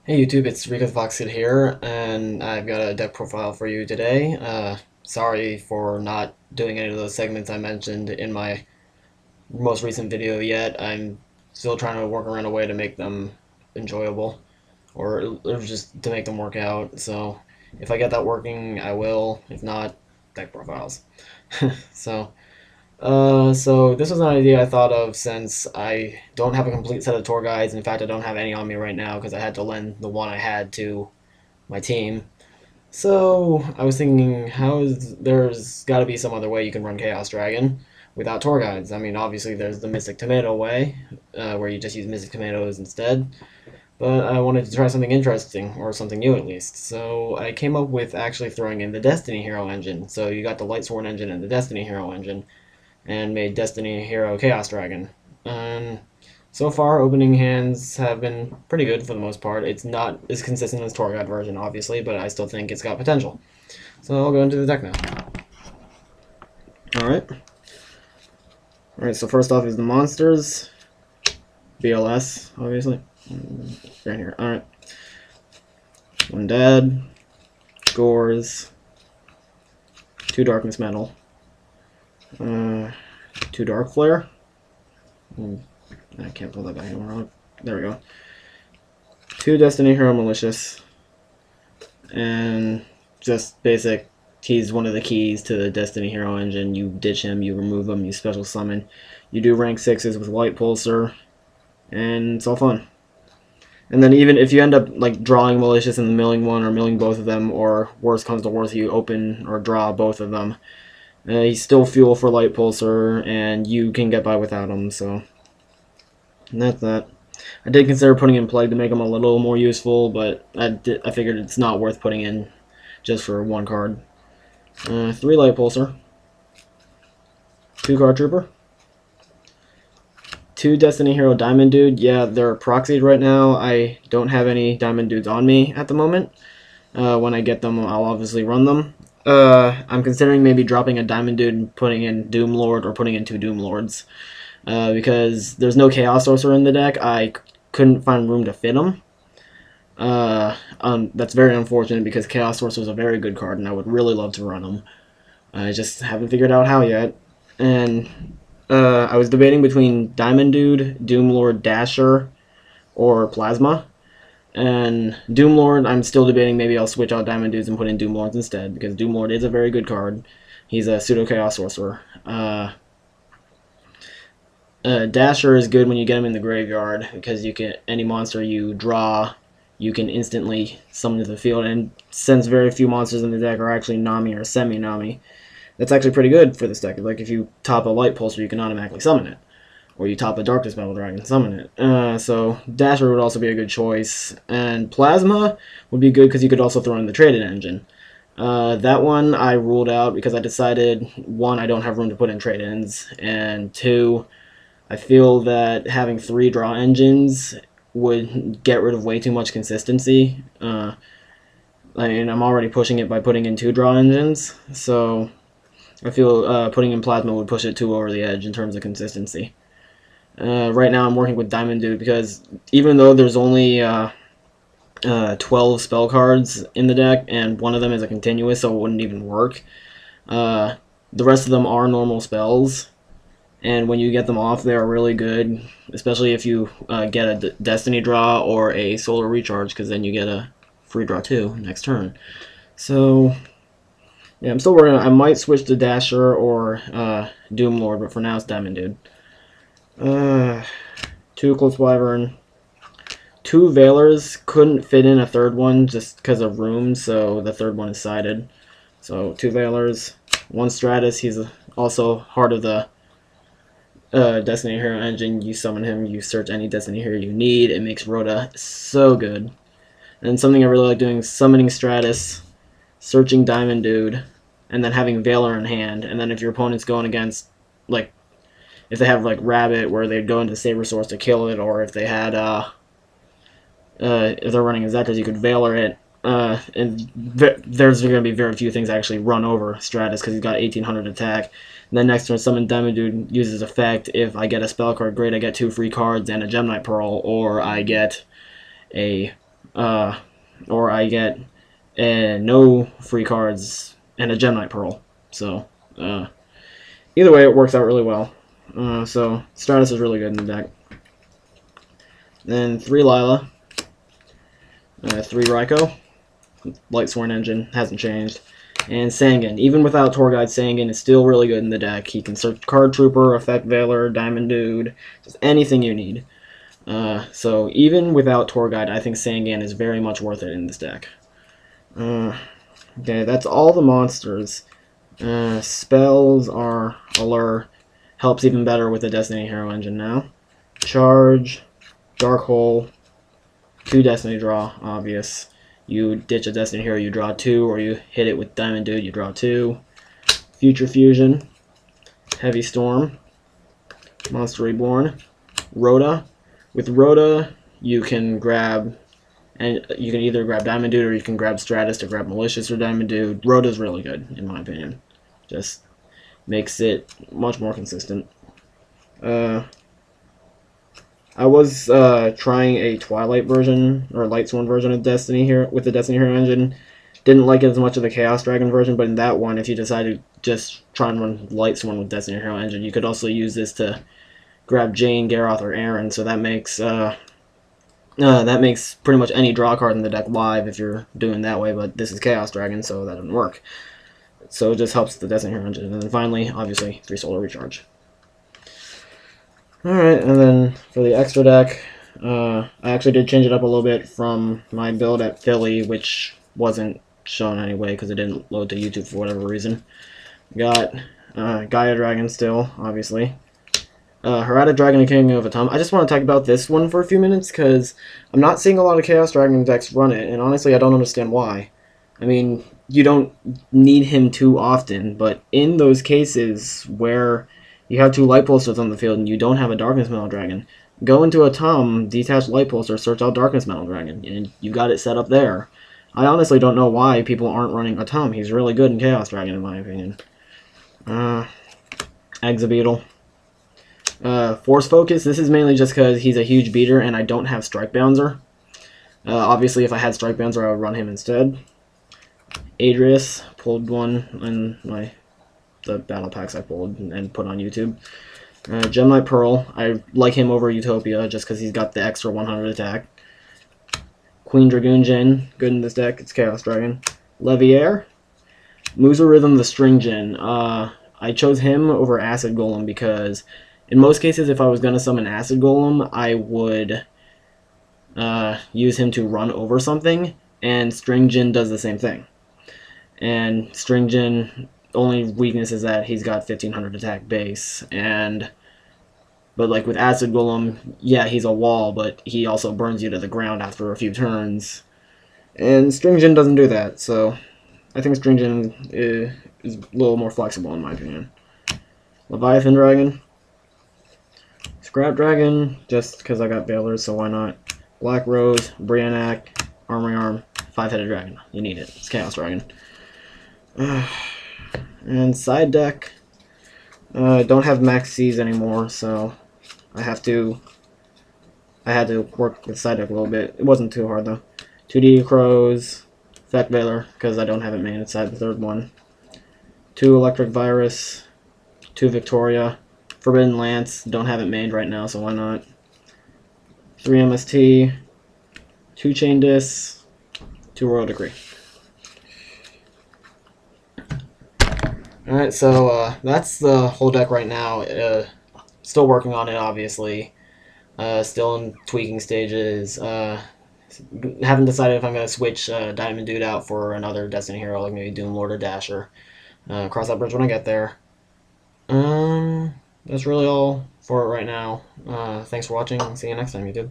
Hey YouTube, it's Rico the Fox Kid here, and I've got a deck profile for you today. Sorry for not doing any of those segments I mentioned in my most recent video yet. I'm still trying to work around a way to make them enjoyable, or just to make them work out. So if I get that working, I will. If not, deck profiles. So. So this was an idea I thought of since I don't have a complete set of tour guides. In fact, I don't have any on me right now because I had to lend the one I had to my team. So I was thinking, there's got to be some other way you can run Chaos Dragon without tour guides. I mean, obviously there's the Mystic Tomato way, where you just use Mystic Tomatoes instead. But I wanted to try something interesting, or something new at least. So I came up with actually throwing in the Destiny Hero engine. So you got the Lightsworn engine and the Destiny Hero engine and made Destiny Hero Chaos Dragon. And so far, opening hands have been pretty good for the most part. It's not as consistent as Torghad version, obviously, but I still think it's got potential. So I'll go into the deck now. Alright. Alright, so first off is the monsters. BLS, obviously. Right here. Alright. Undead. Gores. 2 Darkness Metal. 2 Dark Flare. I can't pull that back anymore. There we go. 2 Destiny Hero Malicious. And just basic, he's one of the keys to the Destiny Hero engine. You ditch him, you remove him, you special summon. You do rank 6s with Light Pulsar. And it's all fun. And then even if you end up like drawing Malicious and milling one or milling both of them, or worse comes to worse, you open or draw both of them. He's still fuel for Light Pulsar, and you can get by without him, so. And that's that. I did consider putting in Plague to make him a little more useful, but I figured it's not worth putting in just for 1 card. 3 Light Pulsar. 2 Card Trooper. 2 Destiny Hero Diamond Dude. Yeah, they're proxied right now. I don't have any Diamond Dudes on me at the moment. When I get them, I'll obviously run them. I'm considering maybe dropping a Diamond Dude and putting in Doom Lord, or putting in 2 Doom Lords. Because there's no Chaos Sorcerer in the deck. I couldn't find room to fit them. That's very unfortunate because Chaos Sorcerer is a very good card and I would really love to run them. I just haven't figured out how yet. And I was debating between Diamond Dude, Doom Lord, Dasher, or Plasma. And Doom Lord, I'm still debating maybe I'll switch out Diamond Dudes and put in Doom Lords instead, because Doom Lord is a very good card. He's a pseudo-chaos sorcerer. Dasher is good when you get him in the graveyard, because you can any monster you draw, you can instantly summon to the field, and since very few monsters in the deck are actually Nami or semi-Nami, that's actually pretty good for this deck. Like if you top a Light Pulsar, you can automatically summon it. Or you top a Darkness Metal Dragon and summon it. So Dasher would also be a good choice. And Plasma would be good because you could also throw in the Traded Engine. That one I ruled out because I decided, 1, I don't have room to put in trade-ins, and 2, I feel that having 3 draw engines would get rid of way too much consistency. I mean, I'm already pushing it by putting in 2 draw engines, so I feel putting in Plasma would push it too over the edge in terms of consistency. Right now I'm working with Diamond Dude because even though there's only 12 spell cards in the deck and one of them is a continuous, so it wouldn't even work, the rest of them are normal spells, and when you get them off they are really good, especially if you get a Destiny draw or a Solar Recharge, because then you get a free draw 2 next turn. So yeah, I'm still working on it. I might switch to Dasher or Doom Lord, but for now it's Diamond Dude. 2 Eclipse Wyvern. 2 Veilers. Couldn't fit in a third one just because of room, so the third one is sided. So 2 Veilers. 1 Stratus. He's also part of the Destiny Hero engine. You summon him, you search any Destiny Hero you need. It makes Rhoda so good. And something I really like doing is summoning Stratus, searching Diamond Dude, and then having Veiler in hand. And then if your opponent's going against, like, if they have like Rabbit, where they'd go into Saber Source to kill it, or if they had if they're running Zekers, you could Veiler it. And there's going to be very few things that actually run over Stratus because he's got 1800 attack. And then next turn, Summon Diamond Dude uses effect. If I get a spell card, great, I get 2 free cards and a Gemini Pearl, or I get a or I get no free cards and a Gem Knight Pearl. So either way, it works out really well. So Stratus is really good in the deck. Then 3 Lila, 3 Raikou, Lightsworn Engine, hasn't changed. And Sangan, even without Tour Guide, Sangan is still really good in the deck. He can search Card Trooper, Effect Veiler, Diamond Dude, just anything you need. So even without Tour Guide, I think Sangan is very much worth it in this deck. Okay, that's all the monsters. Spells are Allure, helps even better with the Destiny Hero engine now. Charge, Dark Hole, 2 Destiny Draw, obvious. You ditch a Destiny Hero, you draw 2, or you hit it with Diamond Dude, you draw 2. Future Fusion, Heavy Storm, Monster Reborn, Rhoda. With Rhoda, you can grab, and you can either grab Diamond Dude or you can grab Stratus to grab Malicious or Diamond Dude. Rhoda's really good, in my opinion. Just makes it much more consistent. I was trying a Twilight version, or Lightsworn version of Destiny here with the Destiny Hero engine. Didn't like it as much as the Chaos Dragon version, but in that one, if you decide to just try and run Lightsworn with Destiny Hero engine, you could also use this to grab Jane, Garroth, or Aaron. So that makes pretty much any draw card in the deck live if you're doing that way. But this is Chaos Dragon, so that doesn't work. So it just helps the Destiny Hero engine. And then finally, obviously, 3 Solar Recharge. Alright, and then for the extra deck, I actually did change it up a little bit from my build at Philly, which wasn't shown anyway because it didn't load to YouTube for whatever reason. Got Gaia Dragon still, obviously. Harada Dragon and King of Atom. I just want to talk about this one for a few minutes because I'm not seeing a lot of Chaos Dragon decks run it, and honestly I don't understand why. I mean, you don't need him too often, but in those cases where you have 2 Light Pulsers on the field and you don't have a Darkness Metal Dragon, go into a Tom, detach Light Pulsar, search out Darkness Metal Dragon, and you got it set up there. I honestly don't know why people aren't running a Tom. He's really good in Chaos Dragon, in my opinion. Exabeetle. Force Focus, this is mainly just because he's a huge beater and I don't have Strike Bouncer. Obviously, if I had Strike Bouncer, I would run him instead. Adrius, pulled one in the battle packs I pulled and put on YouTube. Gem Knight Pearl, I like him over Utopia just because he's got the extra 100 attack. Queen Dragoon Jin, good in this deck, it's Chaos Dragon. Leviair. Musa Rhythm the String Jin. I chose him over Acid Golem because in most cases if I was going to summon Acid Golem, I would use him to run over something, and String Jin does the same thing. And String Jin, only weakness is that he's got 1500 attack base, but like with Acid Golem, yeah, he's a wall, but he also burns you to the ground after a few turns. And String Jin doesn't do that, so I think String Jin is a little more flexible in my opinion. Leviathan Dragon. Scrap Dragon, just because I got Bailers, so why not? Black Rose, Briannac, Armory Arm, 5-headed dragon. You need it. It's Chaos Dragon. And side deck, don't have Max C's anymore, so I had to work with side deck a little bit. It wasn't too hard though. 2D Crows, Effect Veiler, because I don't have it main inside the 3rd one. 2 Electric Virus, 2 Victoria, Forbidden Lance, don't have it mained right now, so why not? 3 MST, 2 Chain Discs, 2 Royal Decree. Alright, so that's the whole deck right now. Still working on it, obviously. Still in tweaking stages. Haven't decided if I'm going to switch Diamond Dude out for another Destiny hero, like maybe Doom Lord or Dasher. Cross that bridge when I get there. That's really all for it right now. Thanks for watching. See you next time, YouTube.